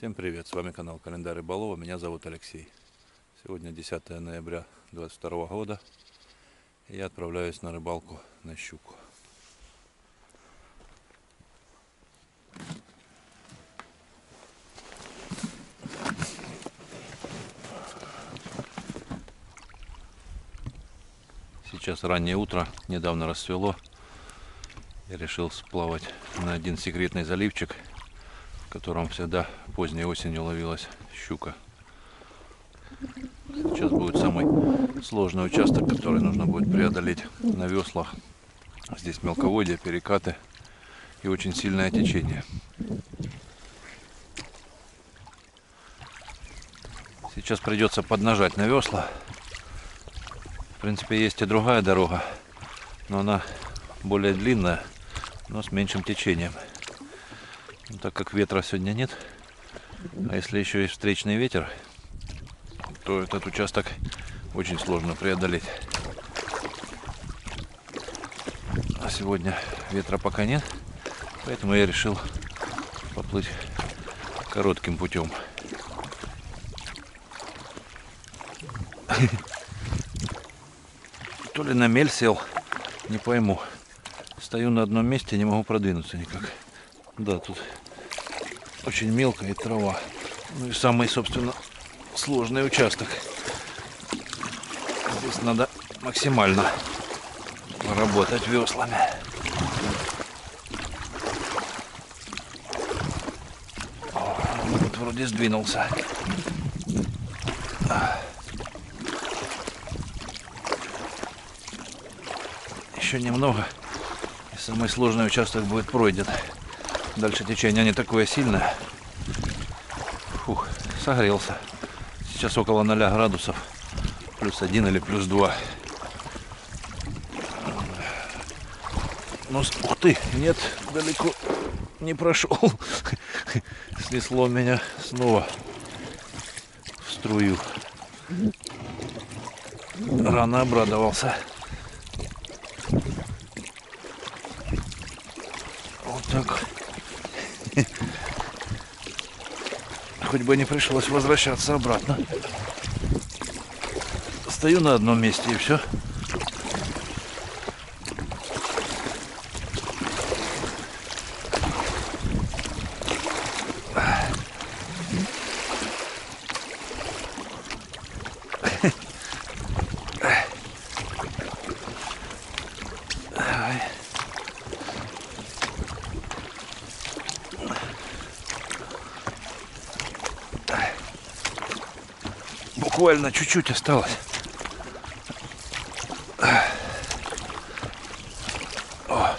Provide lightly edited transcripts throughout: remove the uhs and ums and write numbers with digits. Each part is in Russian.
Всем привет, с вами канал Календарь Рыболова, меня зовут Алексей. Сегодня 10 ноября 2022 года, и я отправляюсь на рыбалку на щуку. Сейчас раннее утро, недавно рассвело. Я решил сплавать на один секретный заливчик, в котором всегда поздней осенью ловилась щука. Сейчас будет самый сложный участок, который нужно будет преодолеть на веслах. Здесь мелководье, перекаты и очень сильное течение. Сейчас придется поднажать на весла. В принципе, есть и другая дорога, но она более длинная, но с меньшим течением. Но так как ветра сегодня нет, а если еще есть встречный ветер, то этот участок очень сложно преодолеть. А сегодня ветра пока нет, поэтому я решил поплыть коротким путем. То ли на мель сел, не пойму. Стою на одном месте, не могу продвинуться никак. Да, тут очень мелко и трава. Ну и самый, собственно, сложный участок. Здесь надо максимально работать веслами. Вот вроде сдвинулся. Еще немного, и самый сложный участок будет пройден. Дальше течение не такое сильное. Фух, согрелся. Сейчас около 0 градусов. +1 или +2. Но, ух ты, нет, далеко не прошел. Снесло меня снова в струю. Рано обрадовался. Вот так. Хоть бы не пришлось возвращаться обратно. Стою на одном месте и все. Буквально чуть-чуть осталось. О.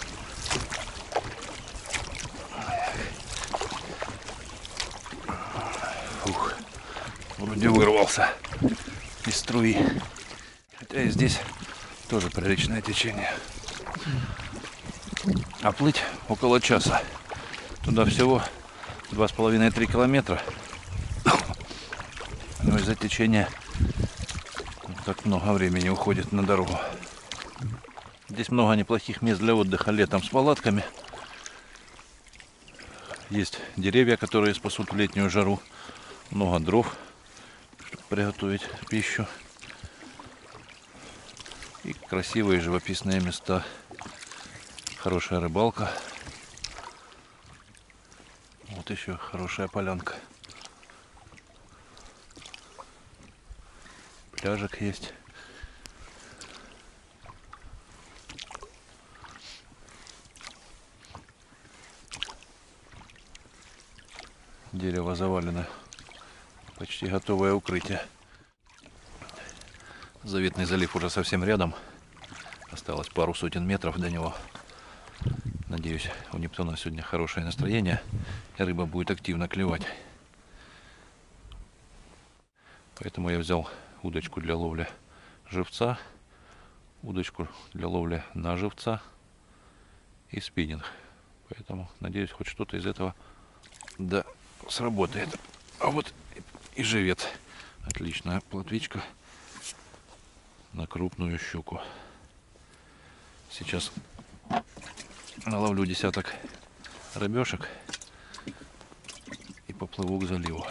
Фух. Вроде вырвался из струи. Хотя и здесь тоже приличное течение. А плыть около часа. Туда всего 2,5-3 километра. Но из-за течения так много времени уходит на дорогу. Здесь много неплохих мест для отдыха летом с палатками. Есть деревья, которые спасут в летнюю жару. Много дров, чтобы приготовить пищу. И красивые живописные места. Хорошая рыбалка. Вот еще хорошая полянка. Пляжик есть. Дерево завалено. Почти готовое укрытие. Заветный залив уже совсем рядом. Осталось пару сотен метров до него. Надеюсь, у Нептуна сегодня хорошее настроение, и рыба будет активно клевать. Поэтому я взял удочку для ловли живца, удочку для ловли на живца и спиннинг. Поэтому, надеюсь, хоть что-то из этого да сработает. А вот и живец. Отличная плотвичка на крупную щуку. Сейчас наловлю десяток рыбешек и плыву к заливу.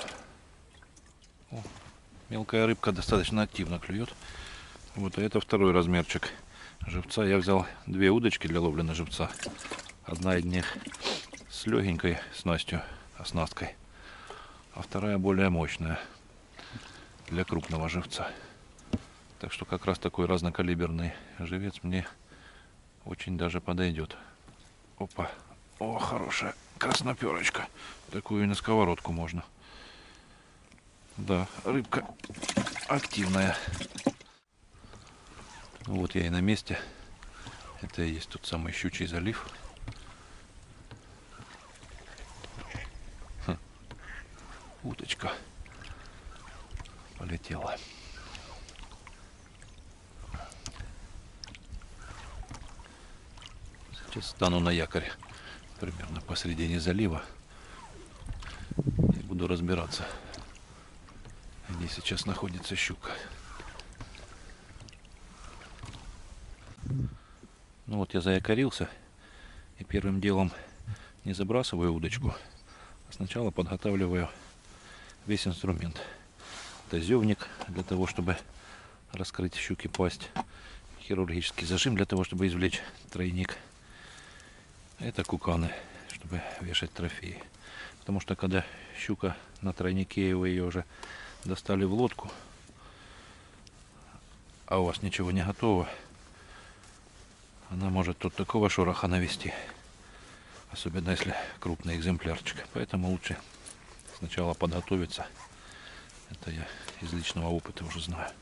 О, мелкая рыбка достаточно активно клюет. Вот, а это второй размерчик живца. Я взял две удочки для ловли на живца. Одна из них с легенькой снастью, оснасткой, а вторая более мощная для крупного живца. Так что как раз такой разнокалиберный живец мне очень даже подойдет. Опа. О, хорошая красноперочка. Такую и на сковородку можно. Да, рыбка активная. Вот я и на месте. Это и есть тот самый Щучий залив. Уточка полетела. Сейчас стану на якорь примерно посредине залива и буду разбираться, где сейчас находится щука. Ну вот я заякорился и первым делом не забрасываю удочку, а сначала подготавливаю весь инструмент. Это зевник для того, чтобы раскрыть щуке пасть, хирургический зажим для того, чтобы извлечь тройник. Это куканы, чтобы вешать трофеи. Потому что когда щука на тройнике, и вы ее уже достали в лодку, а у вас ничего не готово, она может тут такого шороха навести. Особенно если крупный экземплярчик. Поэтому лучше сначала подготовиться. Это я из личного опыта уже знаю.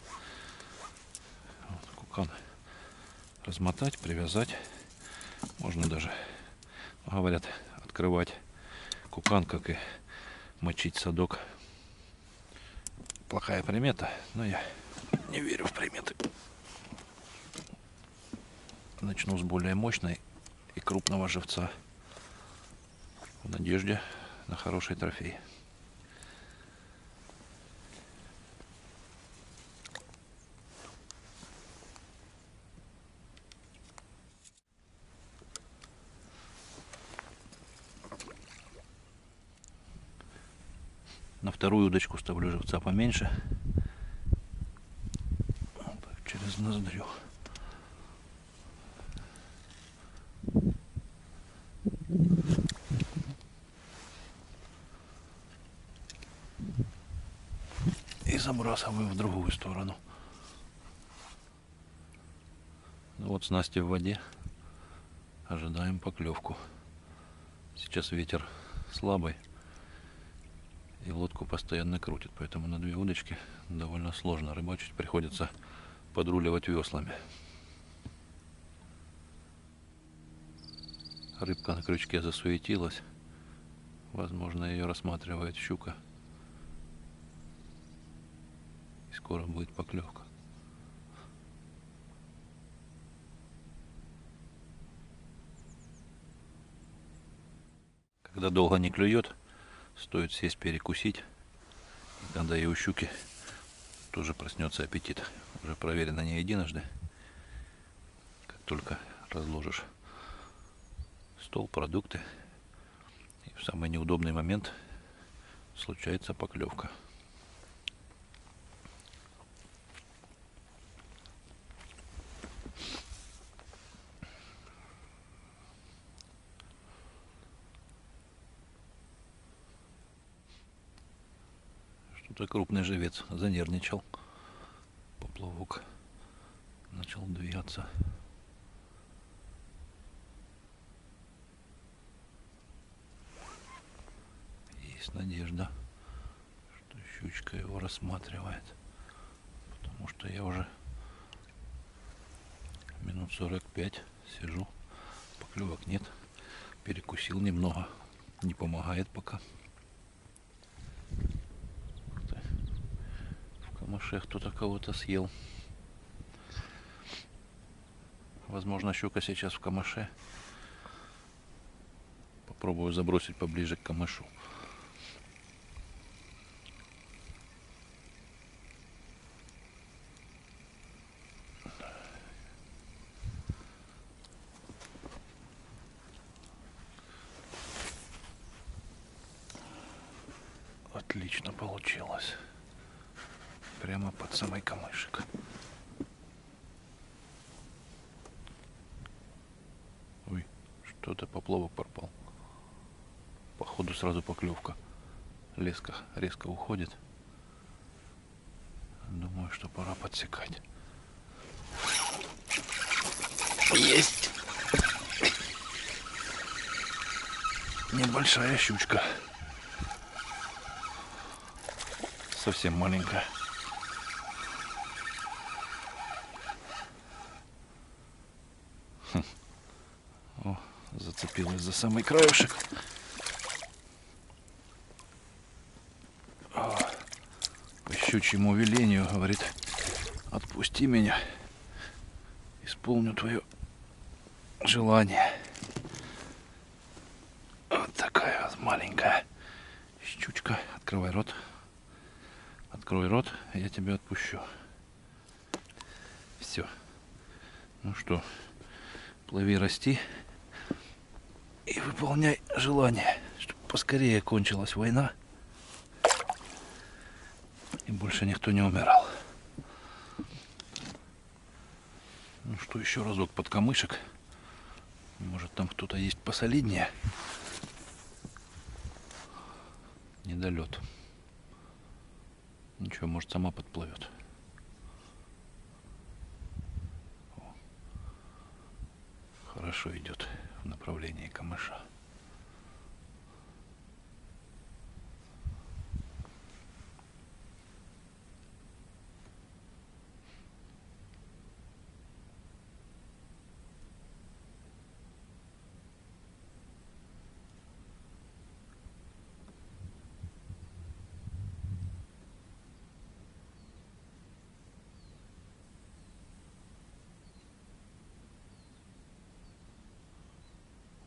Вот, кукан размотать, привязать. Можно даже, говорят, открывать кукан, как и мочить садок. Плохая примета, но я не верю в приметы. Начну с более мощной и крупного живца, в надежде на хороший трофей. На вторую удочку ставлю живца поменьше. Вот так, через ноздрю. И забрасываю в другую сторону. Ну вот снасти в воде. Ожидаем поклевку. Сейчас ветер слабый. И лодку постоянно крутит, поэтому на две удочки довольно сложно рыбачить. Приходится подруливать веслами. Рыбка на крючке засуетилась. Возможно, ее рассматривает щука. И скоро будет поклевка. Когда долго не клюет, стоит сесть перекусить. И тогда и у щуки тоже проснется аппетит. Уже проверено не единожды. Как только разложишь стол, продукты, и в самый неудобный момент случается поклевка. Что-то крупный живец занервничал. Поплавок начал двигаться. Есть надежда, что щучка его рассматривает. Потому что я уже минут 45 сижу. Поклевок нет. Перекусил немного. Не помогает пока. В камыше кто-то кого-то съел. Возможно, щука сейчас в камыше. Попробую забросить поближе к камышу. Отлично получилось. Прямо под самый камышек. Ой, что-то поплавок пропал. Походу сразу поклевка. Леска резко уходит. Думаю, что пора подсекать. Есть! Небольшая щучка. Совсем маленькая. О, зацепилась за самый краешек. По щучьему велению, говорит, отпусти меня, исполню твое желание. Вот такая вот маленькая щучка. Открывай рот. Открой рот, я тебя отпущу. Все. Ну что, плыви, расти и выполняй желание, чтобы поскорее кончилась война и больше никто не умирал. Ну что, еще разок под камышек. Может, там кто-то есть посолиднее. Недолет. Ничего, может, сама подплывет. Хорошо идет в направлении камыша.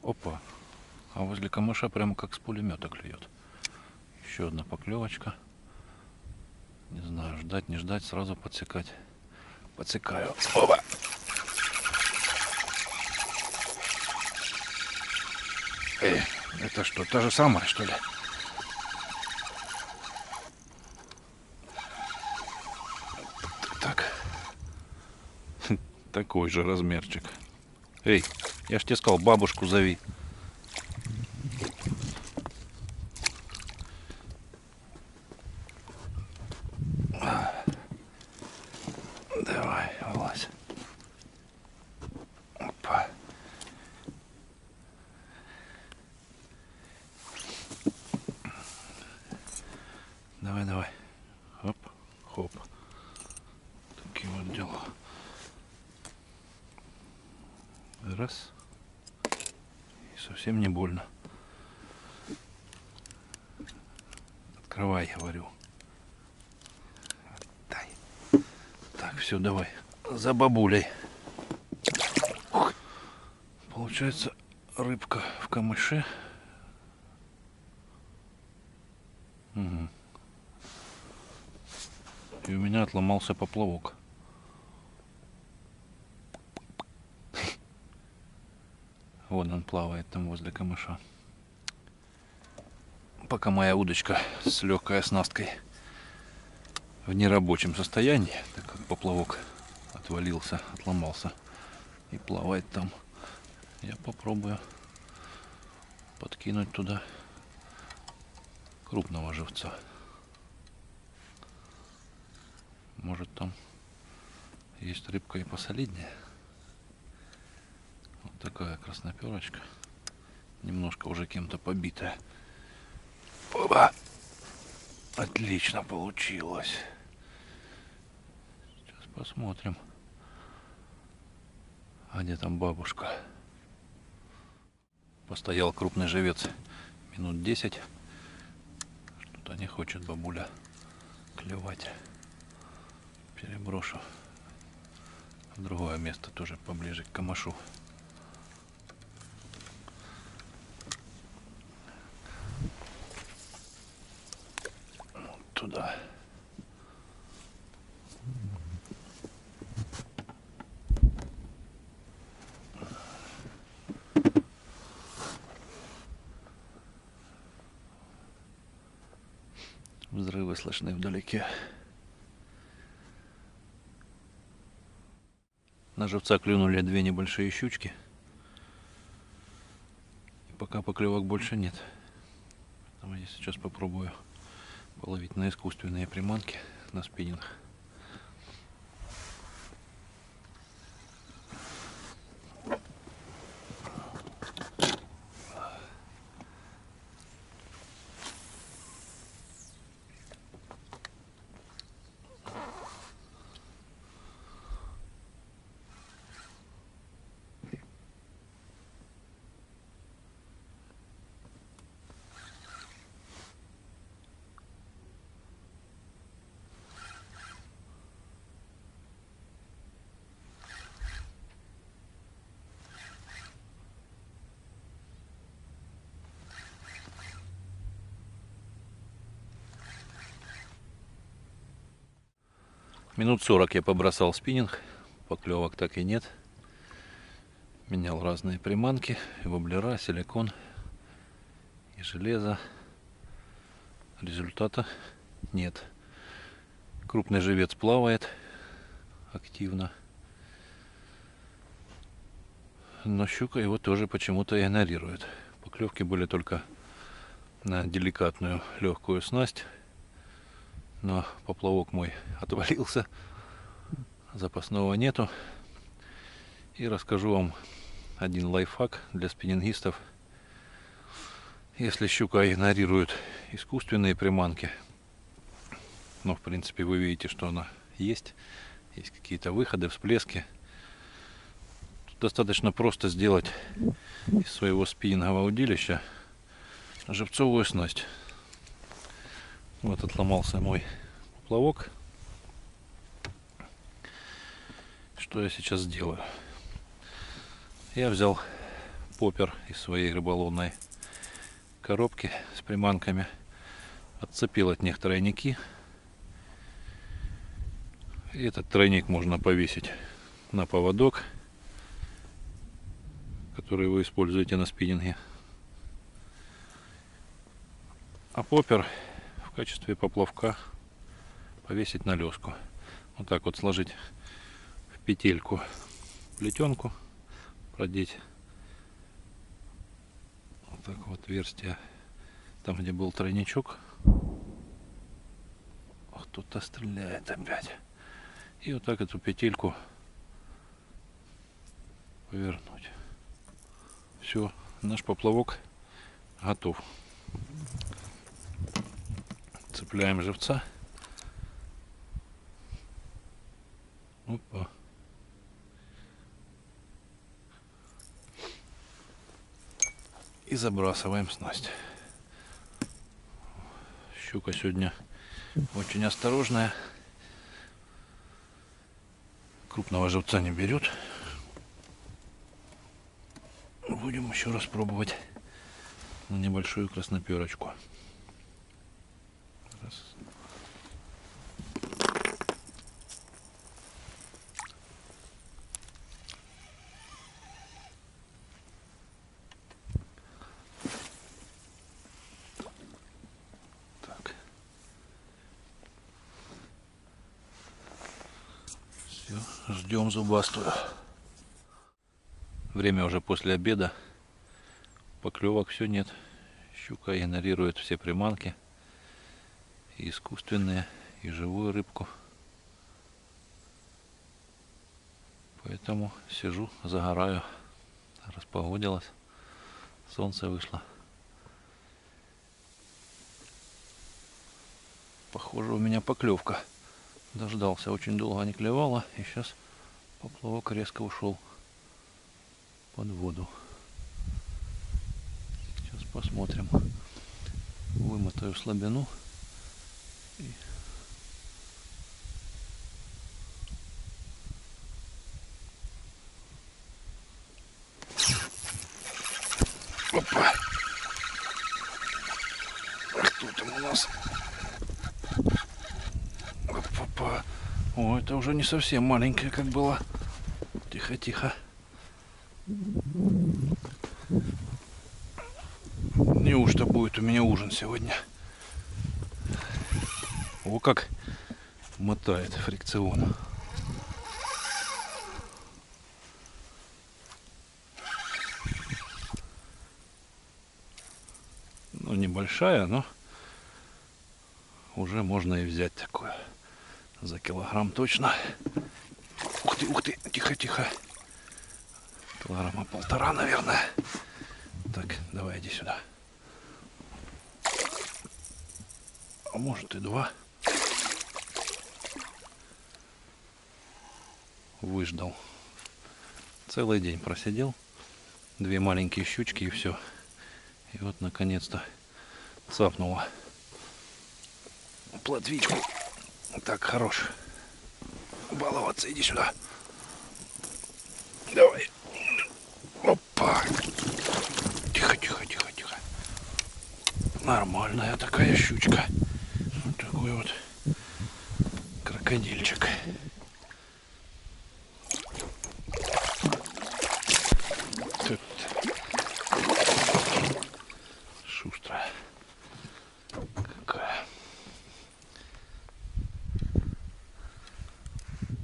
Опа, а возле камыша прямо как с пулемета клюет. Еще одна поклевочка. Не знаю, ждать, не ждать, сразу подсекать. Подсекаю. Опа! Это что, та же самая, что ли? Так. Такой же размерчик. Эй, я ж тебе сказал, бабушку зови. Давай, вылазь. Опа. Давай, давай. Хоп, хоп. Такие вот дела. Раз. И совсем не больно. Открывай, говорю. Дай. Так, все, давай. За бабулей. Ух. Получается, рыбка в камыше. Угу. И у меня отломался поплавок. Вон он плавает там возле камыша. Пока моя удочка с легкой оснасткой в нерабочем состоянии, так как поплавок отвалился, отломался и плавает там, я попробую подкинуть туда крупного живца. Может, там есть рыбка и посолиднее. Вот такая красноперочка. Немножко уже кем-то побитая. Опа! Отлично получилось. Сейчас посмотрим. А где там бабушка? Постоял крупный живец минут 10. Что-то не хочет бабуля клевать. Переброшу в другое место, тоже поближе к камышу. Вот туда. Взрывы слышны вдалеке. На живца клюнули две небольшие щучки. И пока поклевок больше нет. Поэтому я сейчас попробую половить на искусственные приманки, на спиннинг. Минут 40 я побросал спиннинг, поклевок так и нет. Менял разные приманки, и воблера, силикон, и железо. Результата нет. Крупный живец плавает активно, но щука его тоже почему-то игнорирует. Поклевки были только на деликатную легкую снасть. Но поплавок мой отвалился, запасного нету. И расскажу вам один лайфхак для спиннингистов. Если щука игнорирует искусственные приманки, но в принципе вы видите, что она есть какие-то выходы, всплески, тут достаточно просто сделать из своего спиннингового удилища живцовую снасть. Вот отломался мой поплавок. Что я сейчас сделаю? Я взял поппер из своей рыболовной коробки с приманками, отцепил от них тройники. И этот тройник можно повесить на поводок, который вы используете на спиннинге. А поппер в качестве поплавка повесить на леску. Вот так вот сложить в петельку плетенку, продеть вот так вот отверстие там, где был тройничок. Кто-то стреляет опять. И вот так эту петельку повернуть. Все, наш поплавок готов. Цепляем живца. Опа. И забрасываем снасть. Щука сегодня очень осторожная. Крупного живца не берет. Будем еще раз пробовать на небольшую красноперочку. Раз. Так. Все, ждем зубастую. Время уже после обеда. Поклевок все нет. Щука игнорирует все приманки. И искусственные, и живую рыбку. Поэтому сижу, загораю. Распогодилось. Солнце вышло. Похоже, у меня поклевка. Дождался, очень долго не клевала. И сейчас поплавок резко ушел под воду. Сейчас посмотрим. Вымотаю слабину. И... Опа! Кто там у нас? Опа! О, это уже не совсем маленькая, как была. Тихо, тихо. Неужто будет у меня ужин сегодня? О, как мотает фрикцион. Ну, небольшая, но уже можно и взять такую. За килограмм точно. Ух ты, тихо, тихо. Килограмма 1,5, наверное. Так, давай иди сюда. А может и 2. Выждал. Целый день просидел. 2 маленькие щучки и все. И вот наконец-то цапнула плотвичку. Так, хорош. Баловаться, иди сюда. Давай. Опа. Тихо, тихо, тихо, тихо. Нормальная такая щучка. Вот такой вот крокодильчик. Тут шустрая. Какая.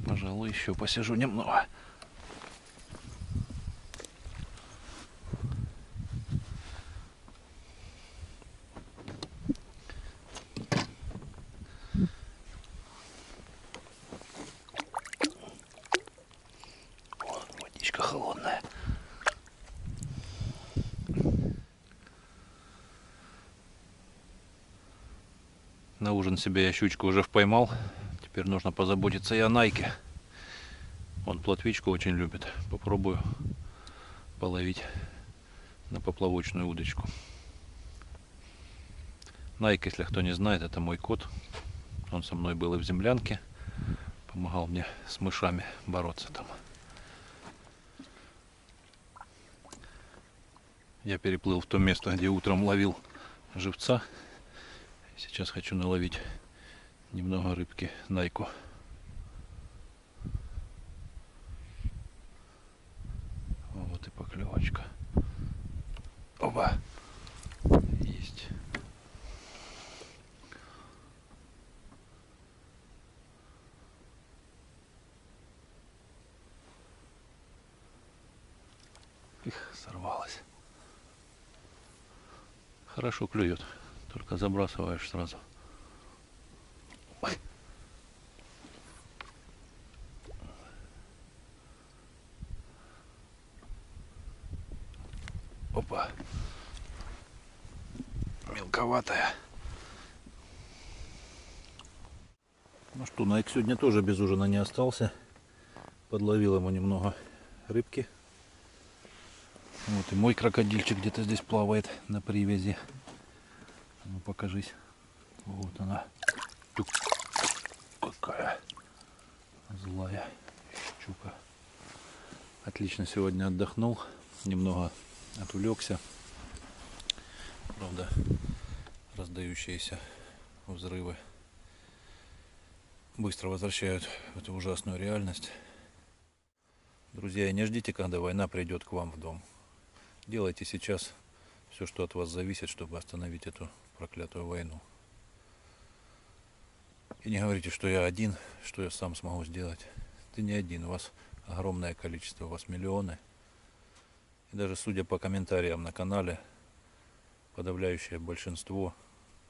Пожалуй, еще посижу немного. Водичка холодная. На ужин себе я щучку уже поймал. Теперь нужно позаботиться и о Найке. Он плотвичку очень любит. Попробую половить на поплавочную удочку. Найк, если кто не знает, это мой кот. Он со мной был и в землянке. Помогал мне с мышами бороться там. Я переплыл в то место, где утром ловил живца. Сейчас хочу наловить немного рыбки Найку. Вот и поклевочка. Оба. Есть. Их, сорвалась. Хорошо клюет. Только забрасываешь сразу. Ой. Опа. Мелковатая. Ну что, Найк сегодня тоже без ужина не остался. Подловил ему немного рыбки. Вот и мой крокодильчик где-то здесь плавает на привязи. Ну покажись. Вот она. Какая злая щука. Отлично сегодня отдохнул. Немного отвлекся. Правда, раздающиеся взрывы быстро возвращают в эту ужасную реальность. Друзья, не ждите, когда война придет к вам в дом. Делайте сейчас все, что от вас зависит, чтобы остановить эту проклятую войну. И не говорите, что я один, что я сам смогу сделать. Ты не один, у вас огромное количество, у вас миллионы. И даже судя по комментариям на канале, подавляющее большинство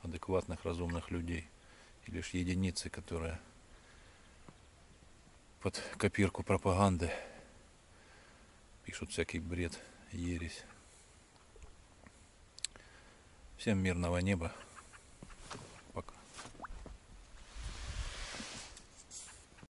адекватных, разумных людей. И лишь единицы, которые под копирку пропаганды пишут всякий бред, ересь. Всем мирного неба.